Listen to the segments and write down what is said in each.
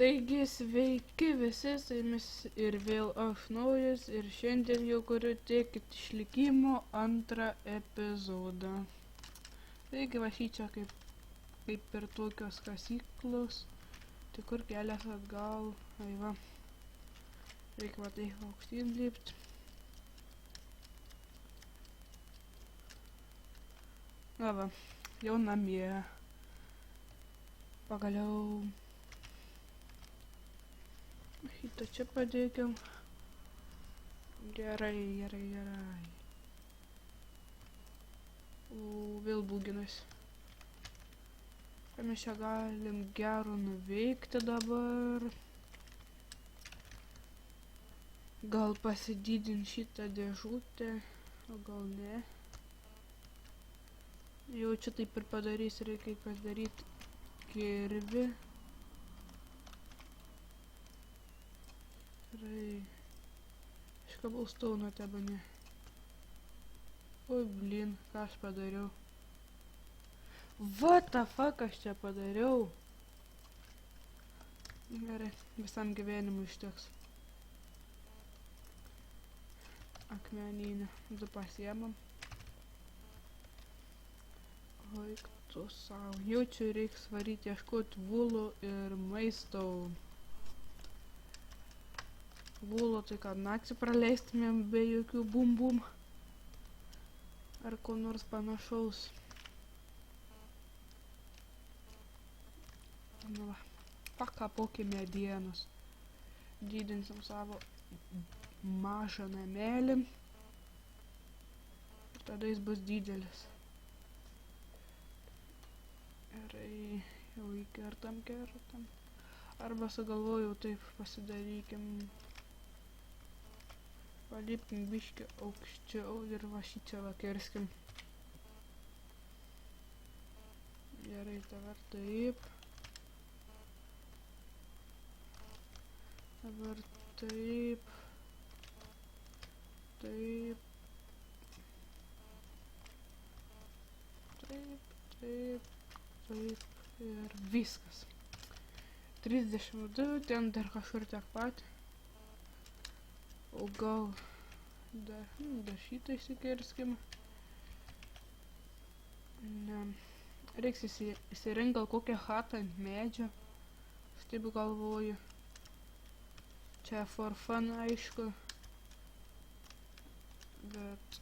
Taigi sveiki visi, su jumis ir vėl aš naujas ir šiandien jau kuriu Tiekit išlikimo antrą epizodą. Taigi va šičia kaip per tokios kasyklos, tai kur kelias atgal, ai va, reikia va taip aukštyn lipt. Na va, jau namie, pagaliau. Šitą čia padėkim. Gerai. O vėl būginas. Ką mes čia galim gero nuveikti dabar? Gal pasididint šitą dėžutę, o gal ne. Jau čia taip ir padarys, reikia padaryti kirvį. Iš kabulstauno teba ne. Oi blin, ką aš padariau. What the fuck aš čia padariau? Gerai, visam gyvenimui išteks. Akmeninę, du pasiemam. Oi, tu savo. Jaučiu reiks varyti ieškoti vulų ir maisto. Vulo tai kad naktį praleistumėm be jokių bum ar ko nors panašaus. Nu va, pakapokime medienos. Didinsim savo mažą namelį. Ir tada jis bus didelis. Gerai, jau įkertam. Arba sugalvojau taip pasidarykim. Palipkim biškį aukščiau ir va šičia va kirskim. Gerai, dabar taip. Dabar taip. Ir viskas. 32, ten dar kažkur tiek pat. O gal dar šitą įsikirskim. Ne. Reiks įsirinkt gal kokią chatą ant medžio. Aš taip galvoju. Čia for fun, aišku. Bet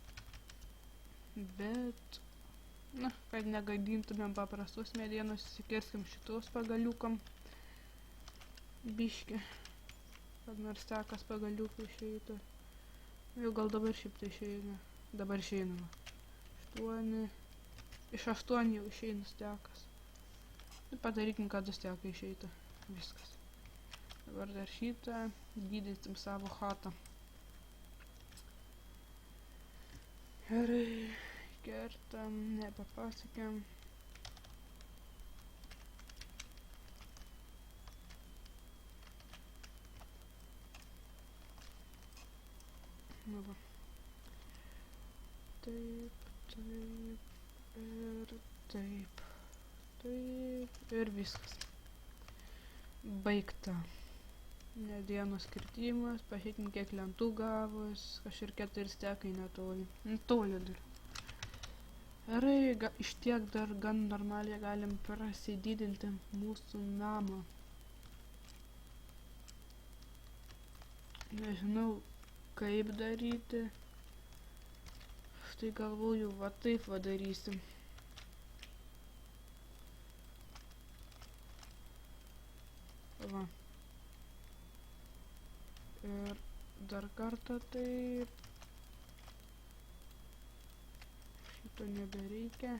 na, kad negadintumėm paprastos medienos, įsikirskim šitos pagaliukam. Biškį. Kad nors tekas pagaliukų išeitų. Jau gal dabar šiaip tai išeina. Dabar išeina. 8. Iš 8 jau išeina stekas. Ir padarykim, kad stekai išeitų. Viskas. Dabar dar šitą. Gydysim savo chatą. Gerai. Kertam. Nebepasikiam. Nu va. Taip. Ir taip. Ir viskas. Baigta. Medienos kirtimas. Pažiūrėkim, kiek lentų gavus. Kažkur 4 stekai netoli. Netoli dar. Gerai, iš tiek dar gan normaliai galim prasididinti mūsų namą. Nežinau, kaip daryti. Štai galvoju, va taip va darysim. Va. Ir dar kartą taip. Šito nebereikia.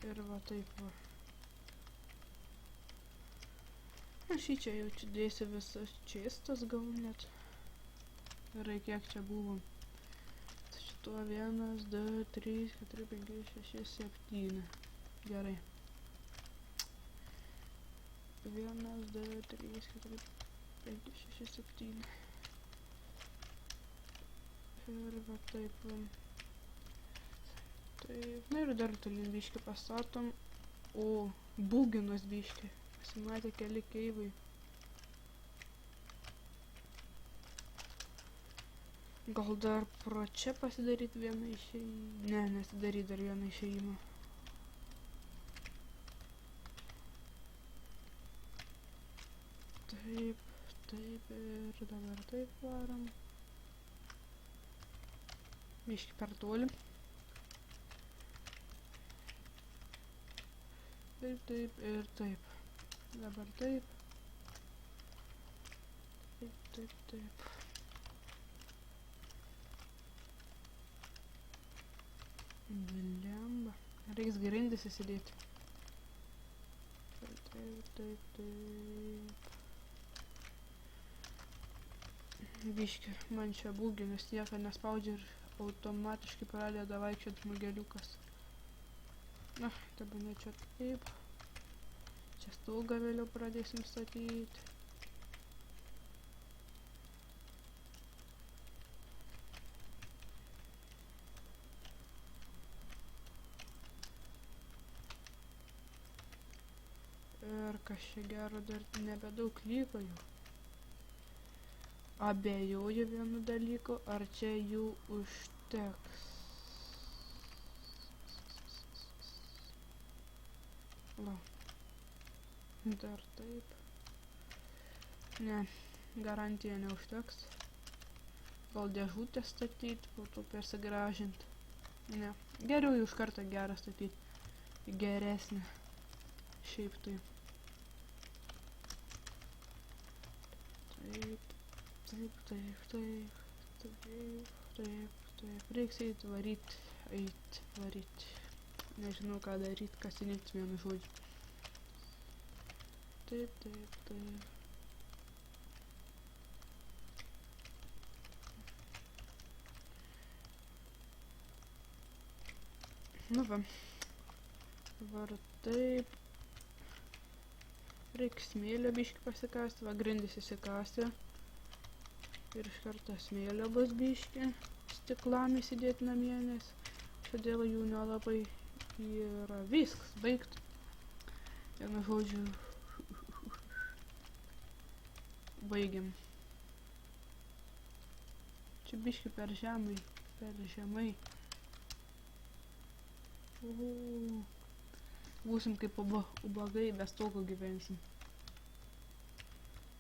Ir va taip va. Aš čia jau čia dėsiu visas čestas gal net. Gerai, kiek čia buvo. Šito 1, 2, 3, 4, 5, 6, 7. Gerai. 1, 2, 3, 4, 5, 6, 7. Ir va taip. Taip. Na ir dar tolyn biškį pastatom. O būginos biškį Pasimatė keli keivai. Gal dar pro čia pasidaryti vieną išėjimą? Ne, nesidaryt dar vieną išėjimą. Taip, taip ir dabar taip varom. Biški per toli. Taip, taip ir taip. Dabar taip. Taip, taip, taip. Blemba. Reiks grindis įsidėti. Taip, taip, taip, taip. Biški, man čia būginis nieko nespaudžia ir automatiškai pradeda vaikščiot žmogeliukas. Na, dabar ne čia taip. Čia stogą vėliau pradėsim statyti. Ir kas čia gero dar nebedaug liko jų. Abejoju vienu dalyku, ar čia jų užteks. Va. Dar taip. Ne, garantija neužteks. Gal dėžutę statyti, po to persigražinti. Ne, geriau jau iš karto gerą statyti. Geresnį. Šiaip taip. Taip, taip, taip, taip, taip, taip, taip. Reiks eit varyt. Nežinau ką daryt, kasinėti vienu žodžiu. Taip, taip, taip. Nu va. Dabar taip. Reiks smėlio biškį pasikasti, va grindis įsikasti. Ir iš karto smėlio bus biškį. Stiklam įsidėti namie, nes todėl jų nelabai yra viskas baigta. Vienu žodžiu, baigiam. Čia biškį per žemai. Būsim kaip ubagai, be stogo gyvensim.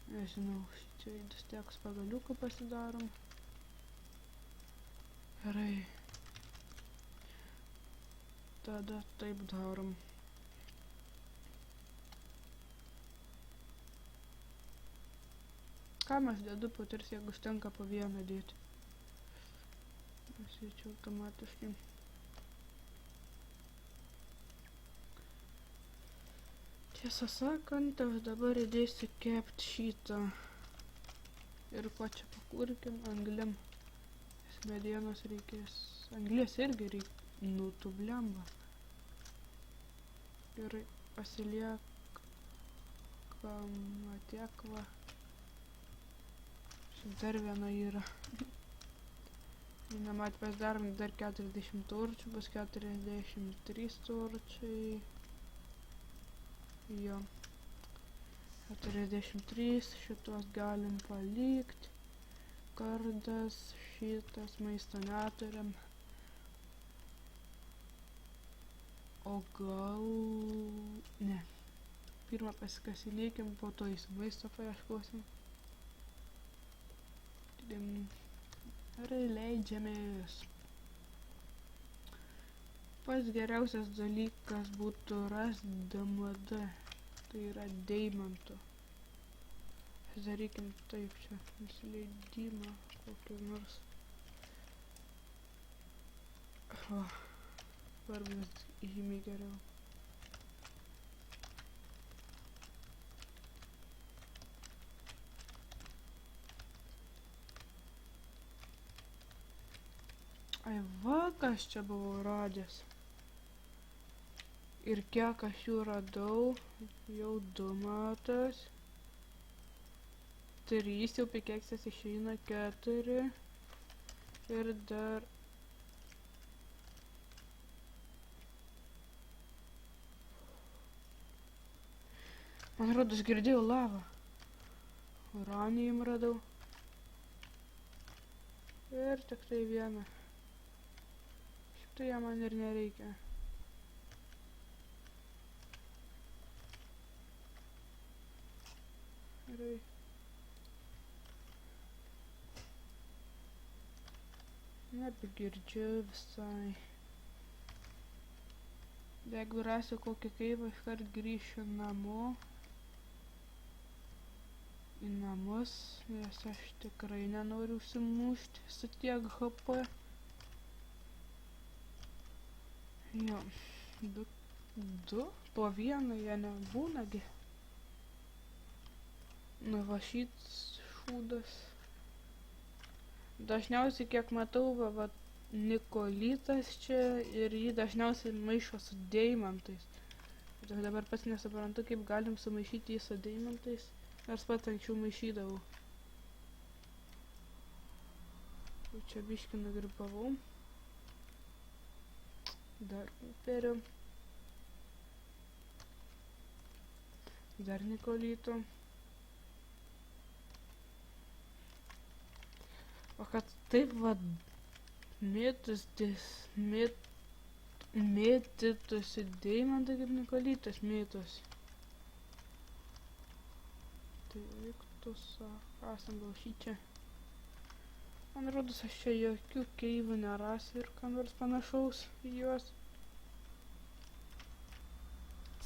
Nežinau, čia vis tiek pagaliuką pasidarom. Gerai. Tada taip darom. Kam aš dedu po 3, jeigu užtenka po vieną dėti. Aš čia automatiškai. Tiesą sakant, aš dabar įdėsiu kept šitą. Ir ko čia pakurkim angliam. Medienos reikės. Anglies irgi reikia. Nu, tu blemba. Ir pasiliekam tiek va. Dar viena yra. Nemat, pasidarom dar 40 turčių, bus 43 turčiai. Jo. 43, šitos galim palikti. Kardas, šitas maisto neturiam. O gal... ne. Pirmą pasikasilykim, po to į maisto paieškosim. Gerai, leidžiamės. Pats geriausias dalykas būtų rasti DMD. Tai yra deimantų. Darykim taip čia. Nusileidimą kokį nors. Vardas žymiai geriau. Ai va, kas čia buvau radęs. Ir kiek aš jų radau, jau 2 matas. 3, jau pikeksas išeina 4. Ir dar... Man rodos girdėjau lavą. Uranijum radau. Ir tik tai vieną. Šiaip tai ją man ir nereikia. Gerai. Nebegirdžiu visai. Jeigu rasiu kokį kaivą, iškart grįšiu namo. Į namus, nes aš tikrai nenoriu užsimušti su tiek HP. Jo, du, po vieną jie nebūnagi. Nu va šits šūdas. Dažniausiai, kiek matau, va Nikolitas čia ir jį dažniausiai maišo su deimantais. Ir dabar pats nesuprantu, kaip galim sumaišyti jį su deimantais. Nors pats anksčiau maišydavau. Čia biškį nugripavau. Dar uperiu. Dar Nikolito. O kad taip va mėtytųsi deimantai kaip Nikolitas mėtosi. Tai reiktų esam gal šičia. Man rodos, aš čia jokių keivų nerasiu ir ką nors panašaus į juos.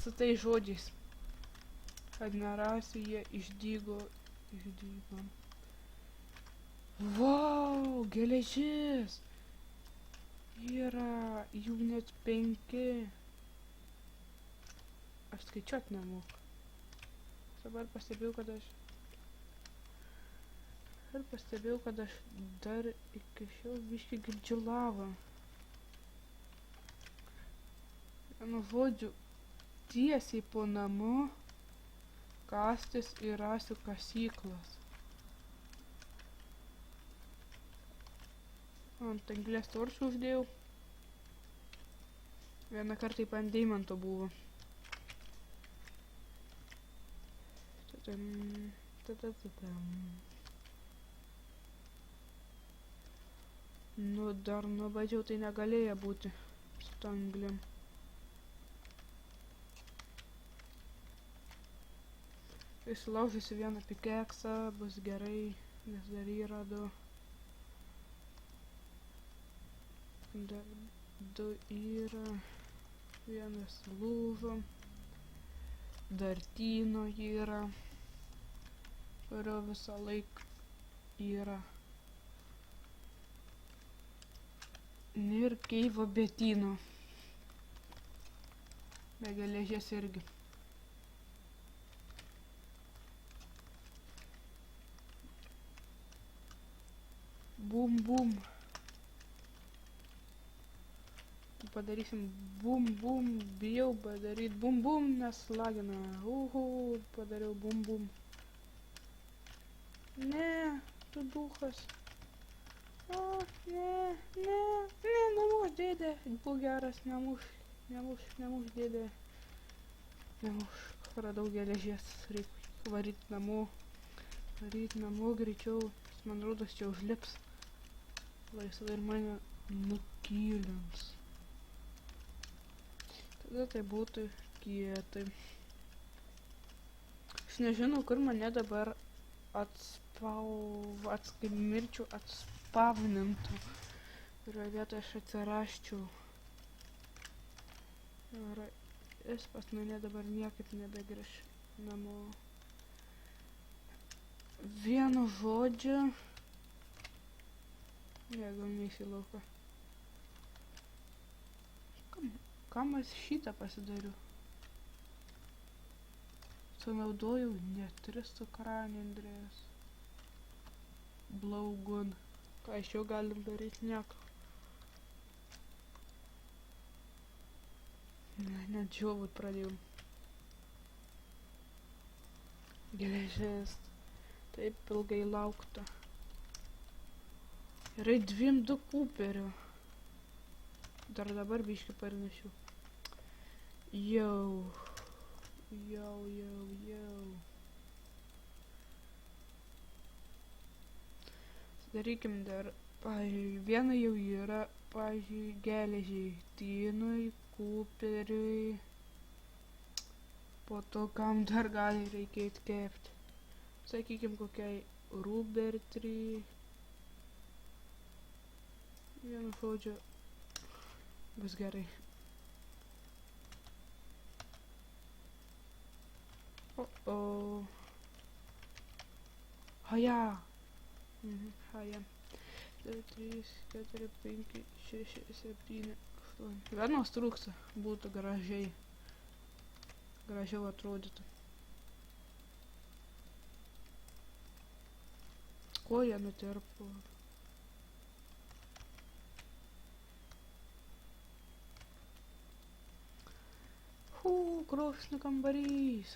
Su tai žodžiais. Kad nerasiu, jie išdygo. Vau, geležis! Yra jų net 5. Aš skaičiuot nemoku. Dabar pastebėjau, kad aš dar iki šiol biškį girdžiu lavą. Vienu žodžiu, tiesiai po namu kastis ir rasiu kasyklas. Ant anglės torčių uždėjau. Vieną kartą ant deimanto buvo. Nu, dar nubadžiau, tai negalėjo būti su ta anglim. Kai sulaužysiu vieną pikeksą, bus gerai, nes dar jį radau. Dar 2 yra, vienas lūžo, dar tyno yra, kurio visą laiką yra. Ir keivo be tyno. Be geležies irgi. Bum bum. Padarysim bum bum, bijau padaryt bum bum, nes lagina. Padariau bum bum. Ne, tu duchas. O, ne, nemuš dėdė. Būk geras, nemuš dėdė. Nemuš, radau geležies, reikia varyt namo. Varyt namo greičiau, man rodos čia užlips. Laisvai ir mane nukylins. Tada tai būtų kietai. Aš nežinau, kur mane dabar kaip mirčių atspavnintų. Kurioje vietoje aš atsiraščiau. Ir jis pas mane dabar niekaip nebegrįš namo. Vienu žodžiu. Gal neįsi lauką. Kam aš šitą pasidariu? Sunaudojau net 3 cukranendrės. Blaugun. Ką iš jo galim daryti? Nieko. Net žiovut pradėjau. Geležis. Taip ilgai laukta. Yra 2 kuperių. Dar dabar biškį parnešiu. Jau. Jau. Darykim dar, pavyzdžiui, viena jau yra, pavyzdžiui, geležiai, Tynui, Cooperiui, po to kam dar gali reikėti kepti. Sakykim, kokiai Rubertry. Vienu žodžiu, bus gerai. Haja. Haja. 2, 3, 4, 5, 6, 7, 8. Vienos trūksta, būtų gražiau atrodytų. Ko jie nutirpo? Krosnių kambarys.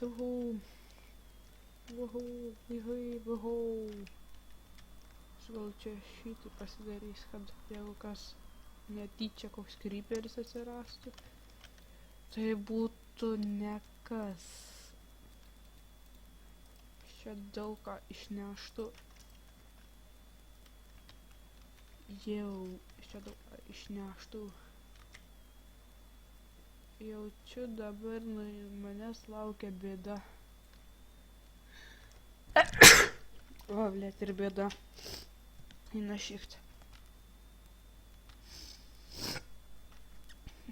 Gal čia šitį pasidarys, kad jeigu kas netyčia koks kryperis atsirastų, tai būtų nekas. Čia daug ką išneštų. Čia daug ką išneštų. Jaučiu dabar manęs laukia bėda. O, blėt, ir bėda. Eina šift.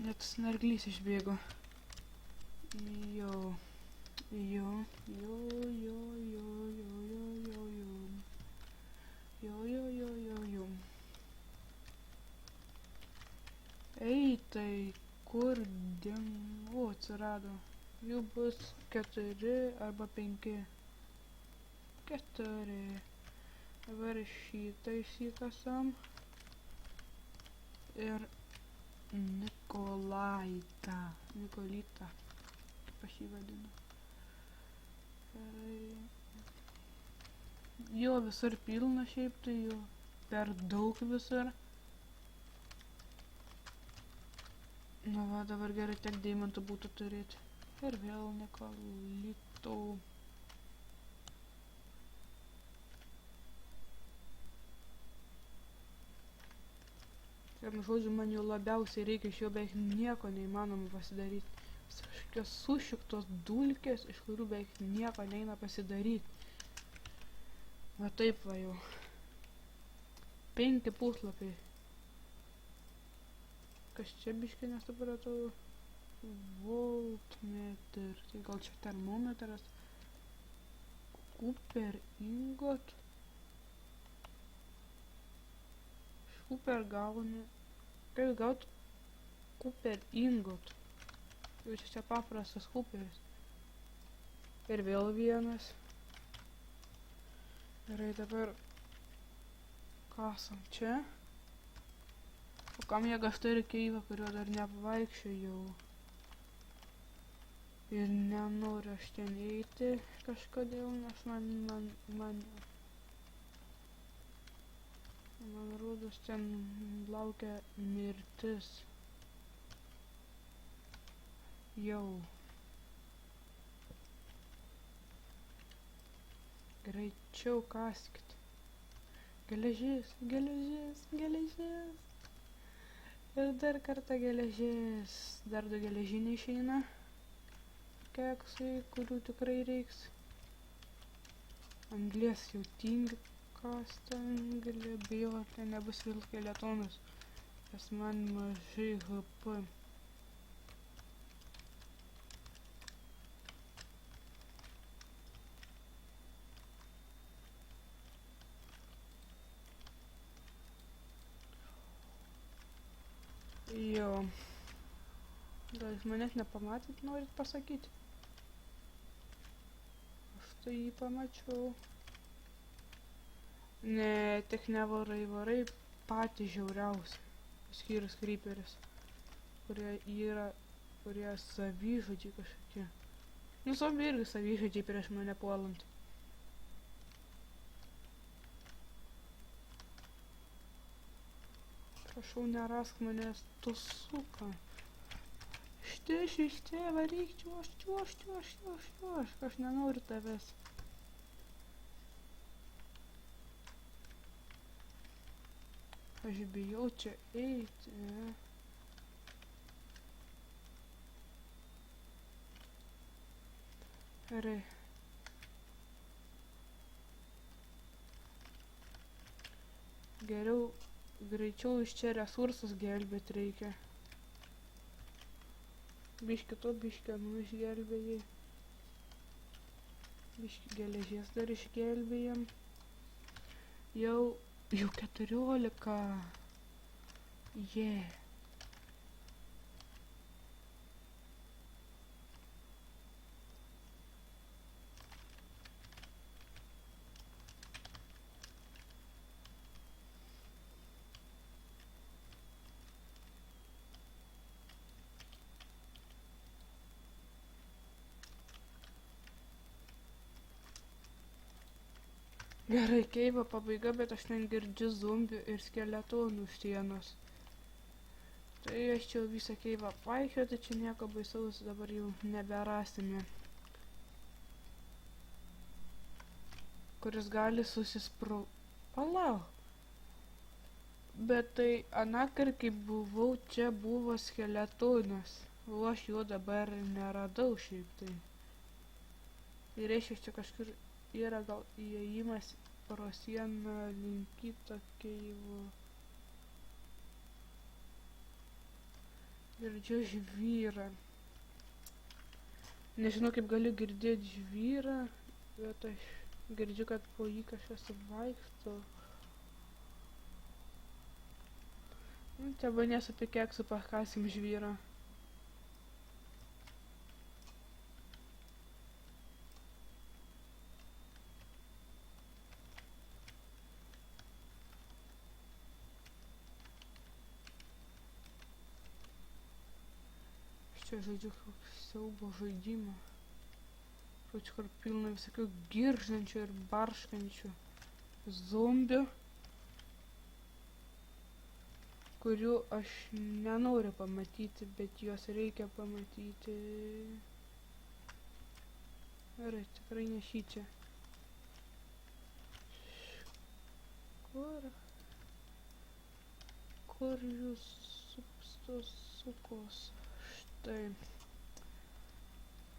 Net snarglys išbėgo. Jo. Ei, tai kur dingo, atsirado. Jų bus 4 arba 5. 4. Dabar šitą įsikasam. Ir Nikolitą, kaip aš jį vadinu. Jo visur pilna šiaip, tai jo per daug visur. Nu va, dabar gerai tiek deimantų būtų turėti. Ir vėl Nikolito. Vienu žodžiu, man jau labiausiai reikia, iš jo beveik nieko neįmanoma pasidaryti. Kažkokios sušiktos dulkės, iš kurių beveik nieko neina pasidaryti. Va taip va jau. 5 puslapiai. Kas čia biškį nesupratau? Voltmeter. Tai gal čia termometras? Cooper ingot. Iš Cooper gauni. Kaip gaut Cooper ingot? Jau čia paprastas Cooperis. Ir vėl vienas. Gerai, dabar kasam čia. O kam jėgas turi keivą, kurio dar nepavaikščiojau. Ir nenoriu aš ten eiti kažkodėl, nes man rodos ten laukia mirtis. Jau. Greičiau kaskit. Geležis. Ir dar kartą geležis. Dar 2 geležiniai išeina. Keksai, kurių tikrai reiks. Anglies jau tingi kasta anglį. Bijau, tai nebus vėl skeletonas. Nes man mažai HP. Jo. Gal jūs manęs nepamatyt, norit pasakyti? Aš tai jį pamačiau. Ne, tik nevarai patys žiauriausi. Išskyrus creeperis. Kurie savižudžiai kažkokie. Nu, zombiai irgi savižudžiai prieš mane puolant. Prašau, nerask manęs, tu suka. Iš Šešte, varyk, čiuoš, aš nenoriu tavęs. Aš bijau čia eiti. Gerai. Geriau, greičiau iš čia resursus gelbėt reikia. Biški to, biški anu išgelbėjai. Biški geležies dar išgelbėjam. Jau 14. Yeah. Gerai, keivo pabaiga, bet aš ten girdžiu zombių ir skeletonų sienos. Tai aš čia visą keivą vaikščiau, tai čia nieko baisaus dabar jau neberasime. Kuris gali Palauk. Bet tai anakar, kai buvau, čia buvo skeletonas. O aš jo dabar neradau šiaip tai. Ir reiškia, čia kažkur yra gal įėjimas pro sieną link kito keivo. Girdžiu žvyrą. Nežinau, kaip galiu girdėti žvyrą, bet aš girdžiu, kad po jį kažkas vaikšto. Teba nesu pikeksų pakasim žvyrą. Čia žaidžiu siaubo žaidimą. Čia kur pilna visokių giržančių ir barškančių zombių, kurių aš nenoriu pamatyti, bet juos reikia pamatyti. Gerai, tikrai ne šičia. Kur jūs sukos? Štai.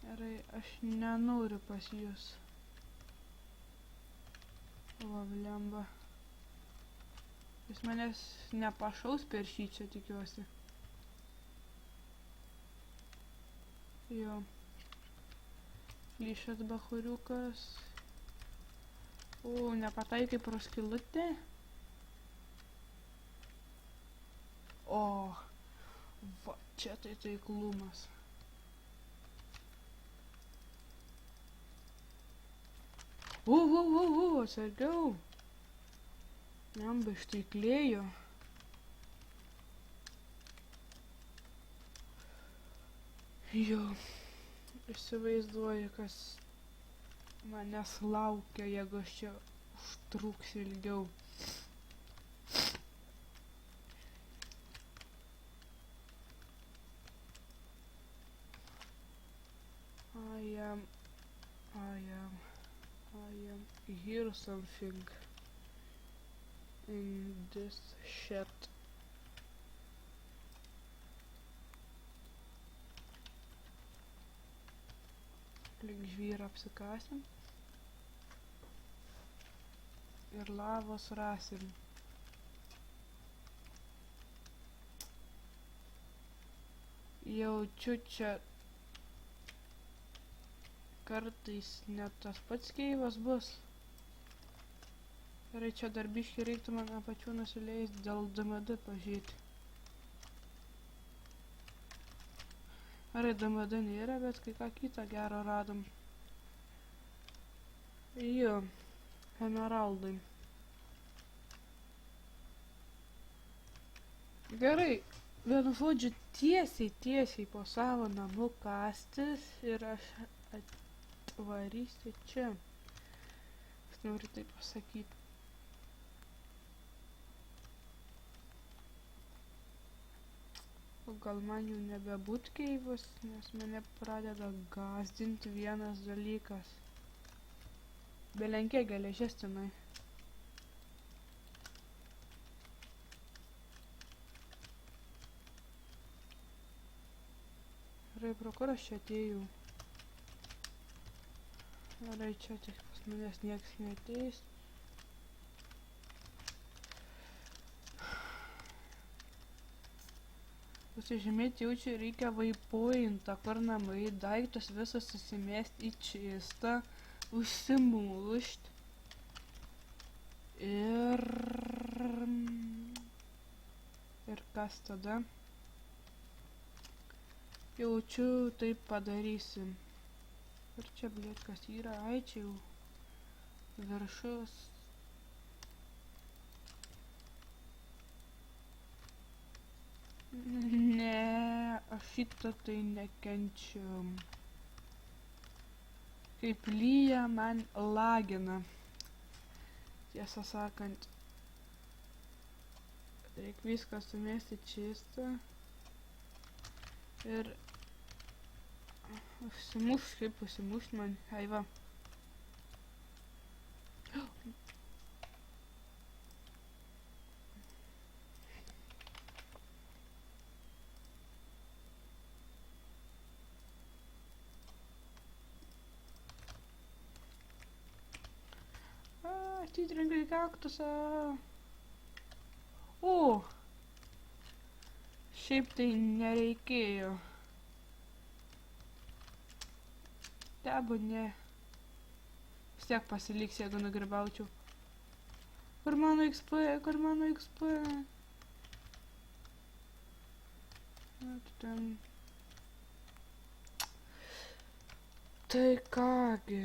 Gerai, aš nenoriu pas jūs. O, blemba. Jis manęs nepašaus per šį čia, tikiuosi. Jo. Lyšas bachuriukas. O, nepataikai pro skylutę. O, va, čia tai taiklumas. Atsargiau. Jamba ištaiklėjo. Jo, įsivaizduoju, kas manęs laukia, jeigu aš čia užtruksiu ilgiau. I am hear something in this chat. Link žvyrą apsikasim ir lavos rasim. Jaučiu čia kartais net tas pats keivas bus. Gerai, čia dar biškį reiktų man apačių nusileisti dėl DMD pažiūrėti. Gerai, DMD nėra, bet kai ką kitą gerą radom. Jo, emeraldai. Gerai, vienu žodžiu tiesiai po savo namu kastis ir aš atvarysiu čia. Aš noriu tai pasakyti. O gal man jau nebebūt keivas, nes mane pradeda gąsdinti vienas dalykas. Belenkė geležies tenai. Gerai, pro kur aš čia atėjau? Gerai, čia tik pas manęs nieks neateis. Pasižymėti jaučiu reikia vaipointą, kur namai, daiktus visas susimėst į čistą, užsimūšt. Ir kas tada? Jaučiu, taip padarysim. Ir čia, blėt, kas yra, ai čia jau viršus. Ne, aš šitą tai nekenčiu. Kaip lyja, man lagina. Tiesą sakant, reik viską sumesti čistą. Ir užsimuš, kaip užsimušt man, ai va. Atitrenkiu į kaktusą. O! Šiaip tai nereikėjo. Tebūnie. Vis tiek pasiliks, jeigu nugribaučiau. Kur mano XP? Kur mano XP? Ten. Tai kągi.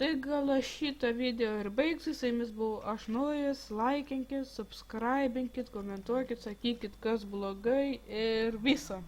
Tai gal aš šitą video ir baigsiu, su jumis buvau aš Nojus, laikinkit, subscribinkit, komentuokit, sakykit kas blogai ir viso.